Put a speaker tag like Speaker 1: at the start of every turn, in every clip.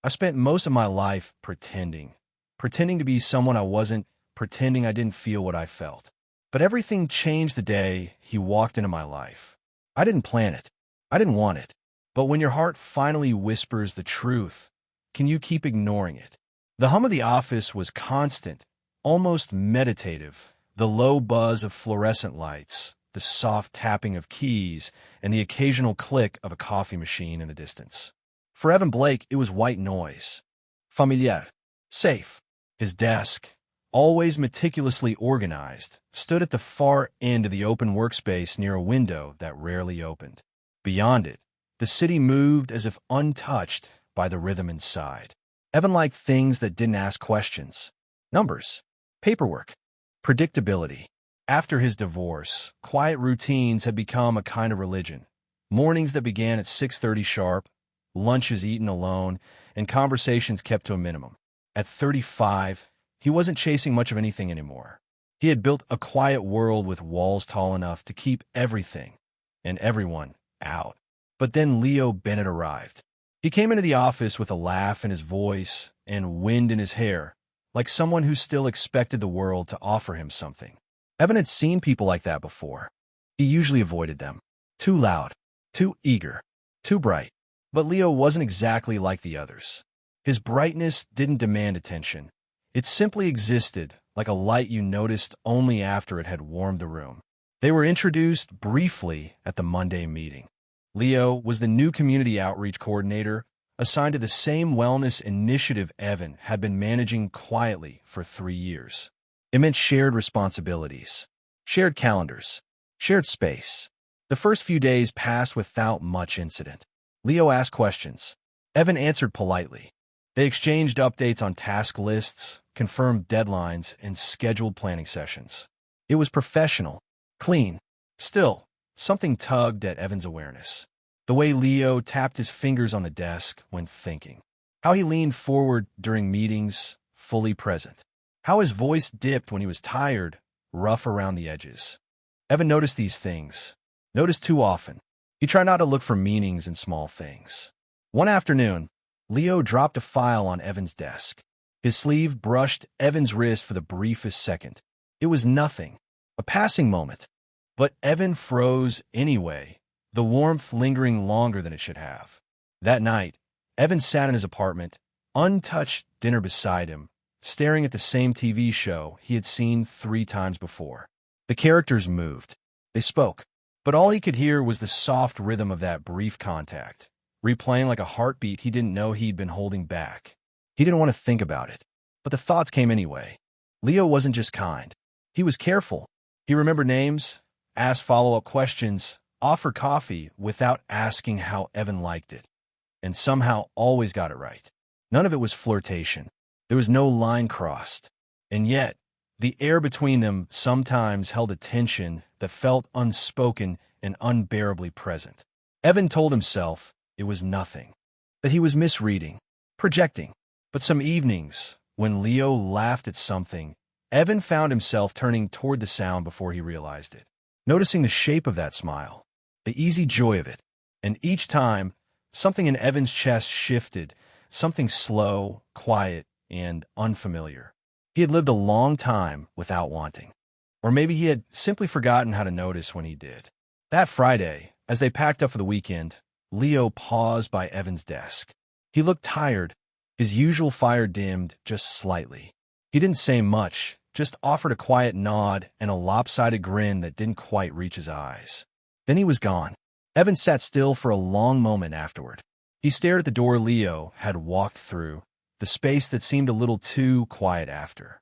Speaker 1: I spent most of my life pretending to be someone I wasn't, pretending I didn't feel what I felt. But everything changed the day he walked into my life. I didn't plan it. I didn't want it. But when your heart finally whispers the truth, can you keep ignoring it? The hum of the office was constant, almost meditative. The low buzz of fluorescent lights, the soft tapping of keys, and the occasional click of a coffee machine in the distance. For Evan Blake, it was white noise. Familiar. Safe. His desk, always meticulously organized, stood at the far end of the open workspace near a window that rarely opened. Beyond it, the city moved as if untouched by the rhythm inside. Evan liked things that didn't ask questions. Numbers, paperwork, predictability. After his divorce, quiet routines had become a kind of religion. Mornings that began at 6:30 sharp, lunches eaten alone, and conversations kept to a minimum. At 35, he wasn't chasing much of anything anymore. He had built a quiet world with walls tall enough to keep everything and everyone out. But then Leo Bennett arrived. He came into the office with a laugh in his voice and wind in his hair, like someone who still expected the world to offer him something. Evan had seen people like that before. He usually avoided them. Too loud, too eager, too bright. But Leo wasn't exactly like the others. His brightness didn't demand attention. It simply existed, like a light you noticed only after it had warmed the room. They were introduced briefly at the Monday meeting. Leo was the new community outreach coordinator, assigned to the same wellness initiative Evan had been managing quietly for 3 years. It meant shared responsibilities, shared calendars, shared space. The first few days passed without much incident. Leo asked questions. Evan answered politely. They exchanged updates on task lists, confirmed deadlines, and scheduled planning sessions. It was professional, clean. Still, something tugged at Evan's awareness. The way Leo tapped his fingers on the desk when thinking. How he leaned forward during meetings, fully present. How his voice dipped when he was tired, rough around the edges. Evan noticed these things. Noticed too often. He tried not to look for meanings in small things. One afternoon, Leo dropped a file on Evan's desk. His sleeve brushed Evan's wrist for the briefest second. It was nothing, a passing moment. But Evan froze anyway, the warmth lingering longer than it should have. That night, Evan sat in his apartment, untouched dinner beside him, staring at the same TV show he had seen 3 times before. The characters moved. They spoke. But all he could hear was the soft rhythm of that brief contact, replaying like a heartbeat he didn't know he'd been holding back. He didn't want to think about it, but the thoughts came anyway. Leo wasn't just kind. He was careful. He remembered names, asked follow-up questions, offered coffee without asking how Evan liked it, and somehow always got it right. None of it was flirtation. There was no line crossed. And yet, the air between them sometimes held a tension that felt unspoken and unbearably present. Evan told himself it was nothing, that he was misreading, projecting. But some evenings, when Leo laughed at something, Evan found himself turning toward the sound before he realized it, noticing the shape of that smile, the easy joy of it. And each time, something in Evan's chest shifted, something slow, quiet, and unfamiliar. He had lived a long time without wanting. Or maybe he had simply forgotten how to notice when he did. That Friday, as they packed up for the weekend, Leo paused by Evan's desk. He looked tired, his usual fire dimmed just slightly. He didn't say much, just offered a quiet nod and a lopsided grin that didn't quite reach his eyes. Then he was gone. Evan sat still for a long moment afterward. He stared at the door Leo had walked through, the space that seemed a little too quiet after.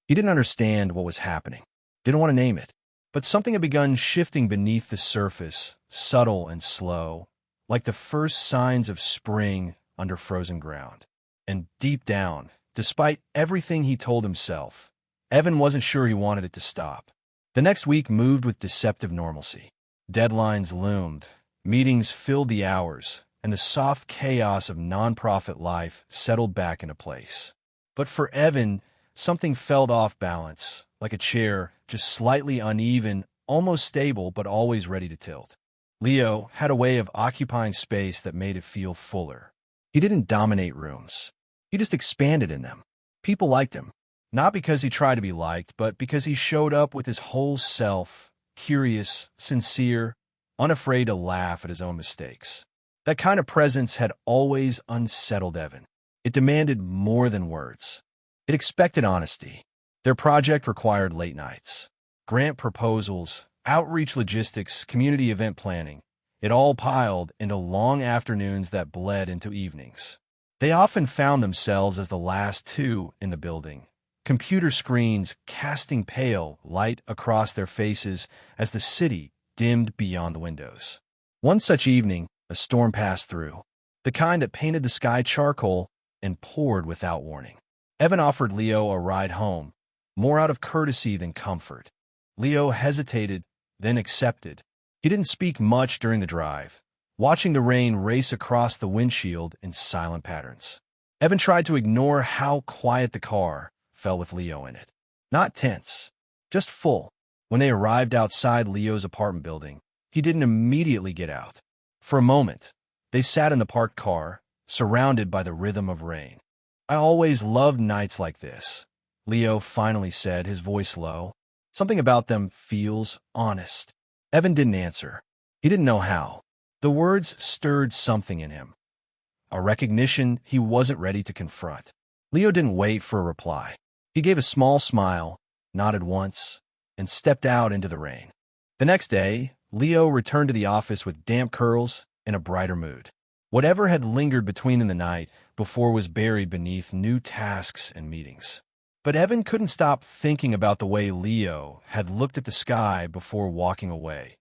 Speaker 1: He didn't understand what was happening, didn't want to name it, but something had begun shifting beneath the surface, subtle and slow, like the first signs of spring under frozen ground. And deep down, despite everything he told himself, Evan wasn't sure he wanted it to stop. The next week moved with deceptive normalcy. Deadlines loomed, meetings filled the hours, and the soft chaos of nonprofit life settled back into place. But for Evan, something felt off balance, like a chair, just slightly uneven, almost stable, but always ready to tilt. Leo had a way of occupying space that made it feel fuller. He didn't dominate rooms. He just expanded in them. People liked him, not because he tried to be liked, but because he showed up with his whole self, curious, sincere, unafraid to laugh at his own mistakes. That kind of presence had always unsettled Evan. It demanded more than words. It expected honesty. Their project required late nights, grant proposals, outreach logistics, community event planning. It all piled into long afternoons that bled into evenings. They often found themselves as the last two in the building, computer screens casting pale light across their faces as the city dimmed beyond the windows. One such evening, a storm passed through, the kind that painted the sky charcoal and poured without warning. Evan offered Leo a ride home, more out of courtesy than comfort. Leo hesitated, then accepted. He didn't speak much during the drive, watching the rain race across the windshield in silent patterns. Evan tried to ignore how quiet the car felt with Leo in it. Not tense, just full. When they arrived outside Leo's apartment building, he didn't immediately get out. For a moment, they sat in the parked car, surrounded by the rhythm of rain. "I always loved nights like this," Leo finally said, his voice low. "Something about them feels honest." Evan didn't answer. He didn't know how. The words stirred something in him, a recognition he wasn't ready to confront. Leo didn't wait for a reply. He gave a small smile, nodded once, and stepped out into the rain. The next day, Leo returned to the office with damp curls and a brighter mood. Whatever had lingered between in the night before was buried beneath new tasks and meetings. But Evan couldn't stop thinking about the way Leo had looked at the sky before walking away,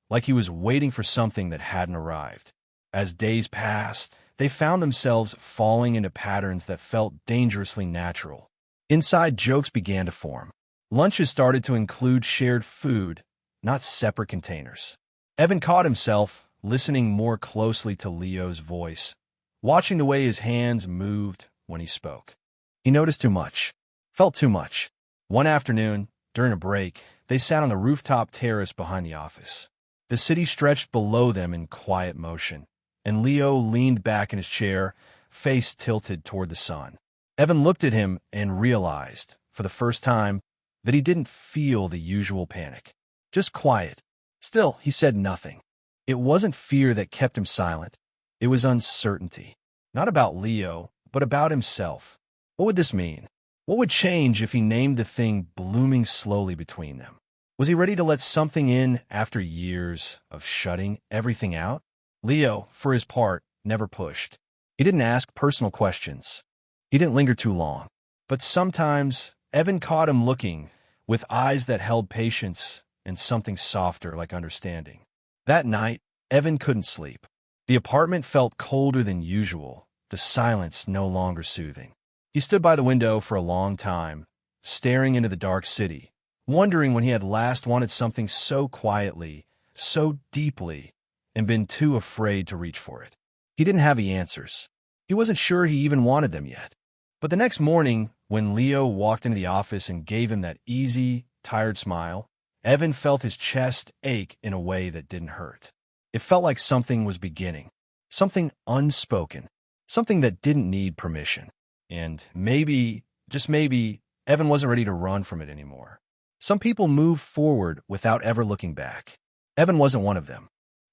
Speaker 1: like he was waiting for something that hadn't arrived. As days passed, they found themselves falling into patterns that felt dangerously natural. Inside jokes began to form. Lunches started to include shared food, not separate containers. Evan caught himself listening more closely to Leo's voice, watching the way his hands moved when he spoke. He noticed too much, felt too much. One afternoon, during a break, they sat on the rooftop terrace behind the office. The city stretched below them in quiet motion, and Leo leaned back in his chair, face tilted toward the sun. Evan looked at him and realized, for the first time, that he didn't feel the usual panic. Just quiet. Still, he said nothing. It wasn't fear that kept him silent. It was uncertainty. Not about Leo, but about himself. What would this mean? What would change if he named the thing blooming slowly between them? Was he ready to let something in after years of shutting everything out? Leo, for his part, never pushed. He didn't ask personal questions. He didn't linger too long. But sometimes, Evan caught him looking, with eyes that held patience and something softer like understanding. That night, Evan couldn't sleep. The apartment felt colder than usual, the silence no longer soothing. He stood by the window for a long time, staring into the dark city, wondering when he had last wanted something so quietly, so deeply, and been too afraid to reach for it. He didn't have the answers. He wasn't sure he even wanted them yet. But the next morning, when Leo walked into the office and gave him that easy, tired smile, Evan felt his chest ache in a way that didn't hurt. It felt like something was beginning, something unspoken, something that didn't need permission. And maybe, just maybe, Evan wasn't ready to run from it anymore. Some people move forward without ever looking back. Evan wasn't one of them.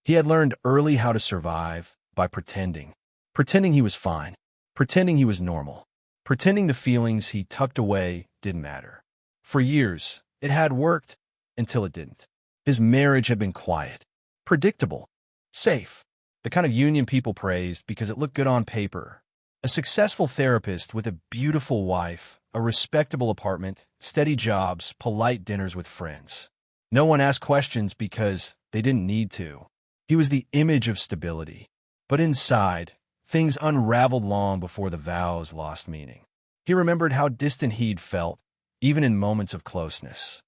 Speaker 1: He had learned early how to survive by pretending. Pretending he was fine. Pretending he was normal. Pretending the feelings he tucked away didn't matter. For years, it had worked until it didn't. His marriage had been quiet, predictable, safe, the kind of union people praised because it looked good on paper. A successful therapist with a beautiful wife, a respectable apartment, steady jobs, polite dinners with friends. No one asked questions because they didn't need to. He was the image of stability. But inside, things unraveled long before the vows lost meaning. He remembered how distant he'd felt, even in moments of closeness.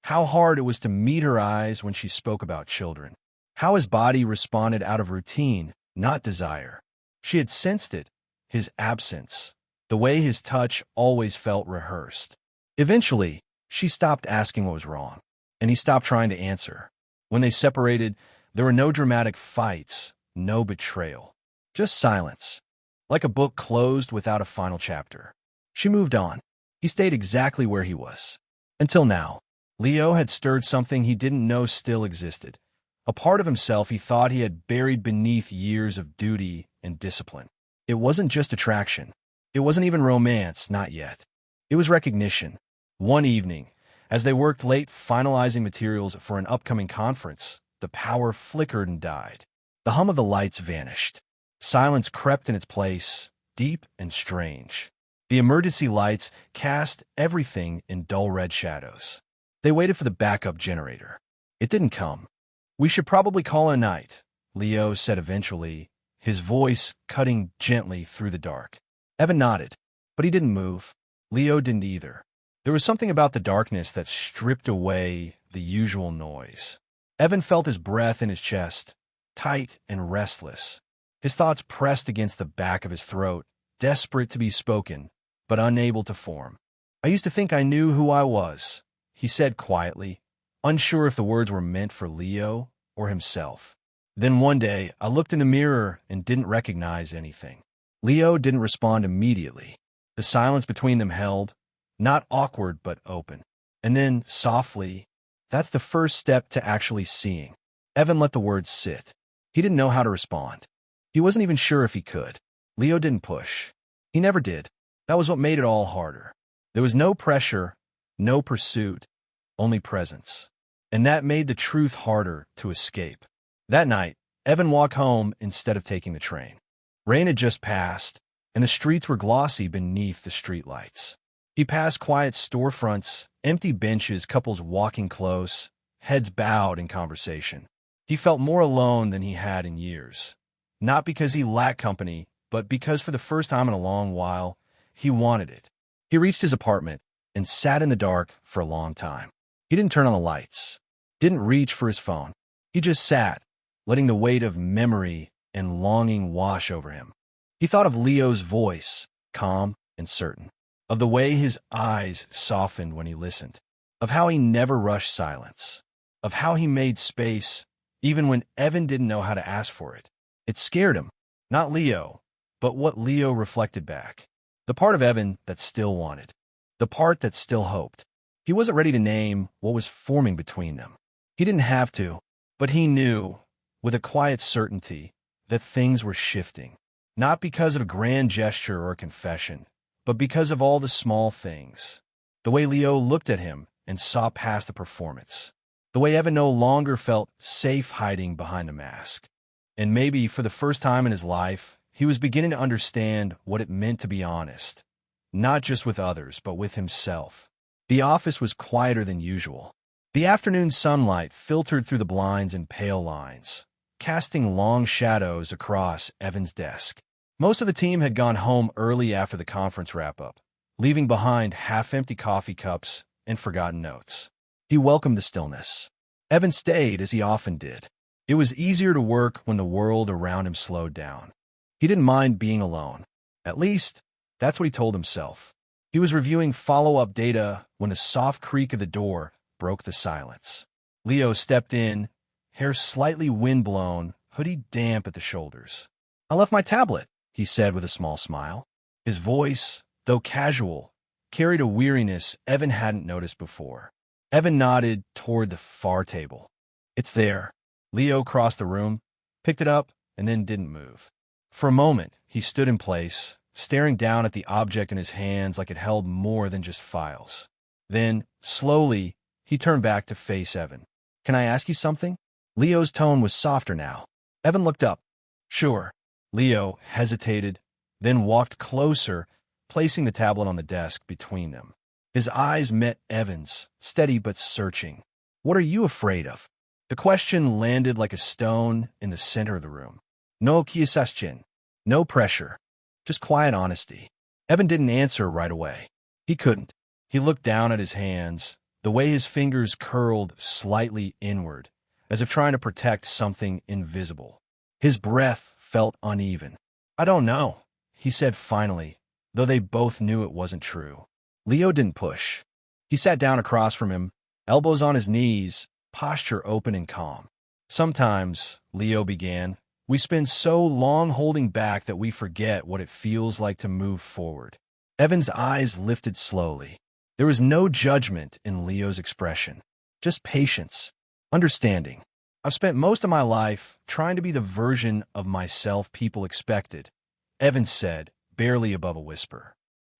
Speaker 1: How hard it was to meet her eyes when she spoke about children. How his body responded out of routine, not desire. She had sensed it, his absence, the way his touch always felt rehearsed. Eventually, she stopped asking what was wrong, and he stopped trying to answer. When they separated, there were no dramatic fights, no betrayal, just silence. like a book closed without a final chapter. She moved on. He stayed exactly where he was. Until now, Leo had stirred something he didn't know still existed, a part of himself he thought he had buried beneath years of duty and discipline. It wasn't just attraction. It wasn't even romance, not yet. It was recognition. One evening, as they worked late finalizing materials for an upcoming conference, the power flickered and died. The hum of the lights vanished. Silence crept in its place, deep and strange. The emergency lights cast everything in dull red shadows. They waited for the backup generator. It didn't come. "We should probably call it a night," Leo said eventually, his voice cutting gently through the dark. Evan nodded, but he didn't move. Leo didn't either. There was something about the darkness that stripped away the usual noise. Evan felt his breath in his chest, tight and restless. His thoughts pressed against the back of his throat, desperate to be spoken, but unable to form. "I used to think I knew who I was," he said quietly, unsure if the words were meant for Leo or himself. "Then one day, I looked in the mirror and didn't recognize anything." Leo didn't respond immediately. The silence between them held, not awkward but open. And then, softly, "That's the first step to actually seeing." Evan let the words sit. He didn't know how to respond. He wasn't even sure if he could. Leo didn't push. He never did. That was what made it all harder. There was no pressure, no pursuit, only presence. And that made the truth harder to escape. That night, Evan walked home instead of taking the train. Rain had just passed, and the streets were glossy beneath the streetlights. He passed quiet storefronts, empty benches, couples walking close, heads bowed in conversation. He felt more alone than he had in years. Not because he lacked company, but because for the first time in a long while, he wanted it. He reached his apartment and sat in the dark for a long time. He didn't turn on the lights, didn't reach for his phone. He just sat, letting the weight of memory and longing wash over him. He thought of Leo's voice, calm and certain, of the way his eyes softened when he listened, of how he never rushed silence, of how he made space even when Evan didn't know how to ask for it. It scared him, not Leo, but what Leo reflected back. The part of Evan that still wanted, the part that still hoped. He wasn't ready to name what was forming between them. He didn't have to, but he knew, with a quiet certainty, that things were shifting. Not because of a grand gesture or a confession, but because of all the small things. The way Leo looked at him and saw past the performance. The way Evan no longer felt safe hiding behind a mask. And maybe for the first time in his life, he was beginning to understand what it meant to be honest. Not just with others, but with himself. The office was quieter than usual. The afternoon sunlight filtered through the blinds in pale lines, casting long shadows across Evan's desk. Most of the team had gone home early after the conference wrap-up, leaving behind half-empty coffee cups and forgotten notes. He welcomed the stillness. Evan stayed, as he often did. It was easier to work when the world around him slowed down. He didn't mind being alone. At least, that's what he told himself. He was reviewing follow-up data when the soft creak of the door broke the silence. Leo stepped in, hair slightly windblown, hoodie damp at the shoulders. "I left my tablet," he said with a small smile. His voice, though casual, carried a weariness Evan hadn't noticed before. Evan nodded toward the far table. "It's there." Leo crossed the room, picked it up, and then didn't move. For a moment, he stood in place, staring down at the object in his hands like it held more than just files. Then, slowly, he turned back to face Evan. "Can I ask you something?" Leo's tone was softer now. Evan looked up. "Sure." Leo hesitated, then walked closer, placing the tablet on the desk between them. His eyes met Evan's, steady but searching. "What are you afraid of?" The question landed like a stone in the center of the room. No kiyasashin, no pressure, just quiet honesty. Evan didn't answer right away. He couldn't. He looked down at his hands, the way his fingers curled slightly inward, as if trying to protect something invisible. His breath felt uneven. "I don't know," he said finally, though they both knew it wasn't true. Leo didn't push. He sat down across from him, elbows on his knees, posture open and calm. "Sometimes," Leo began, We spend so long holding back that we forget what it feels like to move forward. Evan's eyes lifted slowly. There was no judgment in Leo's expression, just patience, understanding. I've spent most of my life trying to be the version of myself people expected, Evan said, barely above a whisper.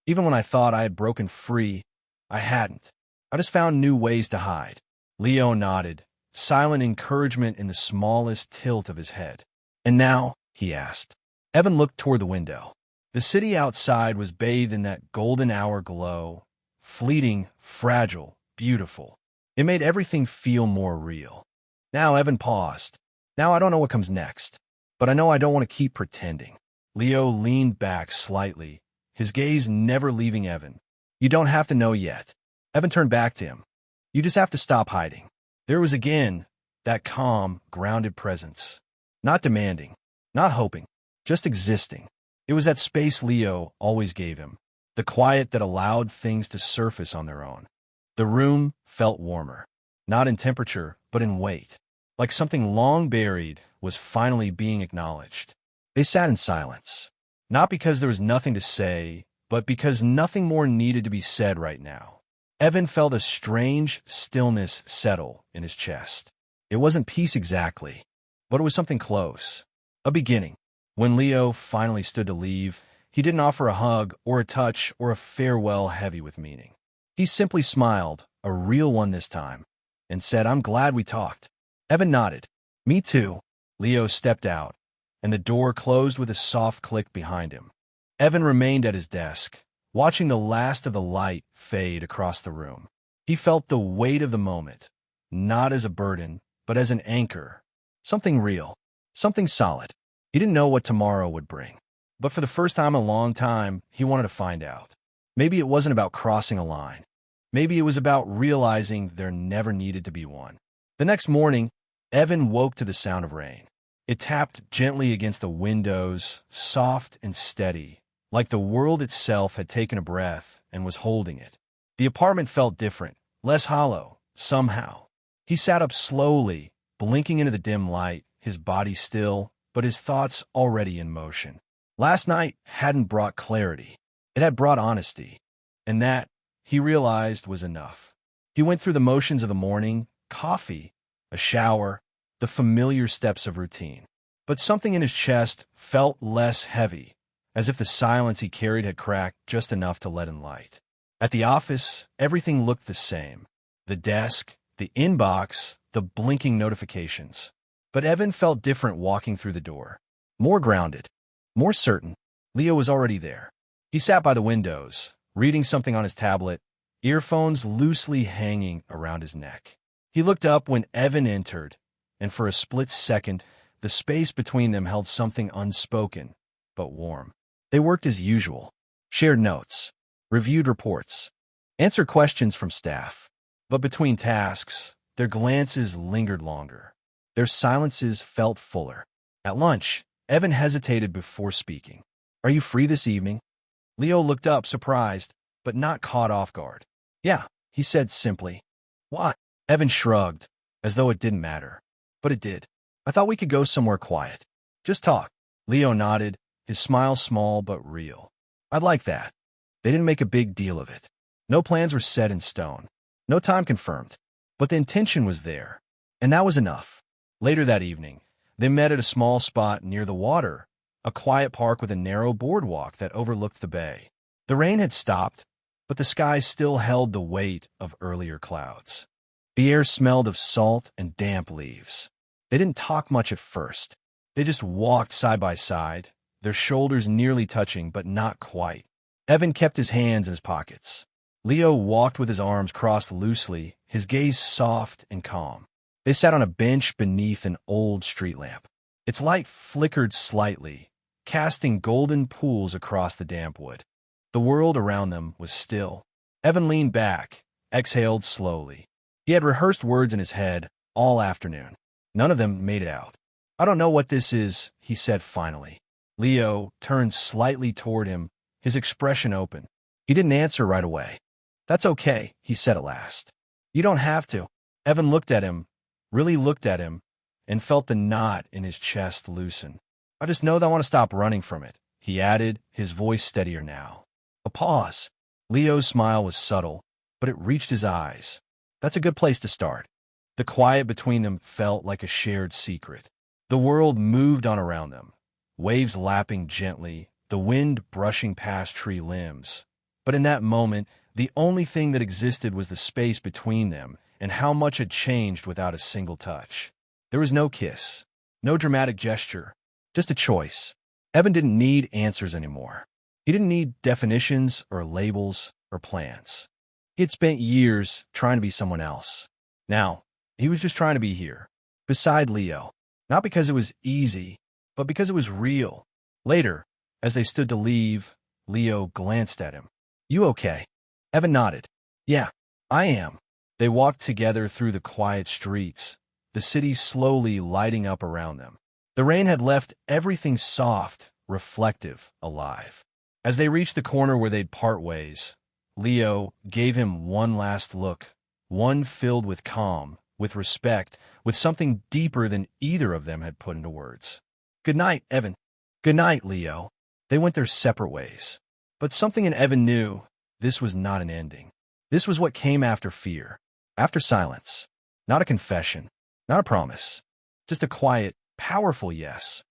Speaker 1: Even when I thought I had broken free, I hadn't. I just found new ways to hide. Leo nodded, silent encouragement in the smallest tilt of his head. And now, he asked. Evan looked toward the window. The city outside was bathed in that golden hour glow, fleeting, fragile, beautiful. It made everything feel more real. Now Evan paused. Now I don't know what comes next, but I know I don't want to keep pretending. Leo leaned back slightly, his gaze never leaving Evan. You don't have to know yet. Evan turned back to him. You just have to stop hiding. There was again that calm, grounded presence. Not demanding, not hoping, just existing. It was that space Leo always gave him, the quiet that allowed things to surface on their own. The room felt warmer, not in temperature, but in weight, like something long buried was finally being acknowledged. They sat in silence, not because there was nothing to say, but because nothing more needed to be said right now. Evan felt a strange stillness settle in his chest. It wasn't peace exactly, but it was something close, a beginning. When Leo finally stood to leave, he didn't offer a hug or a touch or a farewell heavy with meaning. He simply smiled, a real one this time, and said, I'm glad we talked. Evan nodded. Me too. Leo stepped out, and the door closed with a soft click behind him. Evan remained at his desk, watching the last of the light fade across the room. He felt the weight of the moment, not as a burden, but as an anchor. Something real, something solid. He didn't know what tomorrow would bring, but for the first time in a long time, he wanted to find out. Maybe it wasn't about crossing a line. Maybe it was about realizing there never needed to be one. The next morning, Evan woke to the sound of rain. It tapped gently against the windows, soft and steady, like the world itself had taken a breath and was holding it. The apartment felt different, less hollow, somehow. He sat up slowly, blinking into the dim light, his body still, but his thoughts already in motion. Last night hadn't brought clarity. It had brought honesty. And that, he realized, was enough. He went through the motions of the morning, coffee, a shower, the familiar steps of routine. But something in his chest felt less heavy, as if the silence he carried had cracked just enough to let in light. At the office, everything looked the same. The desk, the inbox, the blinking notifications. But Evan felt different walking through the door. More grounded, more certain. Leo was already there. He sat by the windows, reading something on his tablet, earphones loosely hanging around his neck. He looked up when Evan entered, and for a split second, the space between them held something unspoken, but warm. They worked as usual, shared notes, reviewed reports, answered questions from staff. But between tasks, their glances lingered longer. Their silences felt fuller. At lunch, Evan hesitated before speaking. Are you free this evening? Leo looked up, surprised, but not caught off guard. Yeah, he said simply. Why? Evan shrugged, as though it didn't matter. But it did. I thought we could go somewhere quiet. Just talk. Leo nodded, his smile small but real. I'd like that. They didn't make a big deal of it. No plans were set in stone. No time confirmed. But the intention was there. And that was enough. Later that evening, they met at a small spot near the water, a quiet park with a narrow boardwalk that overlooked the bay. The rain had stopped, but the sky still held the weight of earlier clouds. The air smelled of salt and damp leaves. They didn't talk much at first. They just walked side by side, their shoulders nearly touching but not quite. Evan kept his hands in his pockets. Leo walked with his arms crossed loosely, his gaze soft and calm. They sat on a bench beneath an old street lamp. Its light flickered slightly, casting golden pools across the damp wood. The world around them was still. Evan leaned back, exhaled slowly. He had rehearsed words in his head all afternoon. None of them made it out. I don't know what this is, he said finally. Leo turned slightly toward him, his expression open. He didn't answer right away. That's okay, he said at last. You don't have to. Evan looked at him, really looked at him, and felt the knot in his chest loosen. I just know that I want to stop running from it, he added, his voice steadier now. A pause. Leo's smile was subtle, but it reached his eyes. That's a good place to start. The quiet between them felt like a shared secret. The world moved on around them, waves lapping gently, the wind brushing past tree limbs. But in that moment, the only thing that existed was the space between them and how much had changed without a single touch. There was no kiss, no dramatic gesture, just a choice. Evan didn't need answers anymore. He didn't need definitions or labels or plans. He had spent years trying to be someone else. Now, he was just trying to be here, beside Leo, not because it was easy, but because it was real. Later, as they stood to leave, Leo glanced at him. You okay? Evan nodded. Yeah, I am. They walked together through the quiet streets, the city slowly lighting up around them. The rain had left everything soft, reflective, alive. As they reached the corner where they'd part ways, Leo gave him one last look, one filled with calm, with respect, with something deeper than either of them had put into words. Good night, Evan. Good night, Leo. They went their separate ways. But something in Evan knew this was not an ending. This was what came after fear, after silence. Not a confession, not a promise, just a quiet, powerful yes.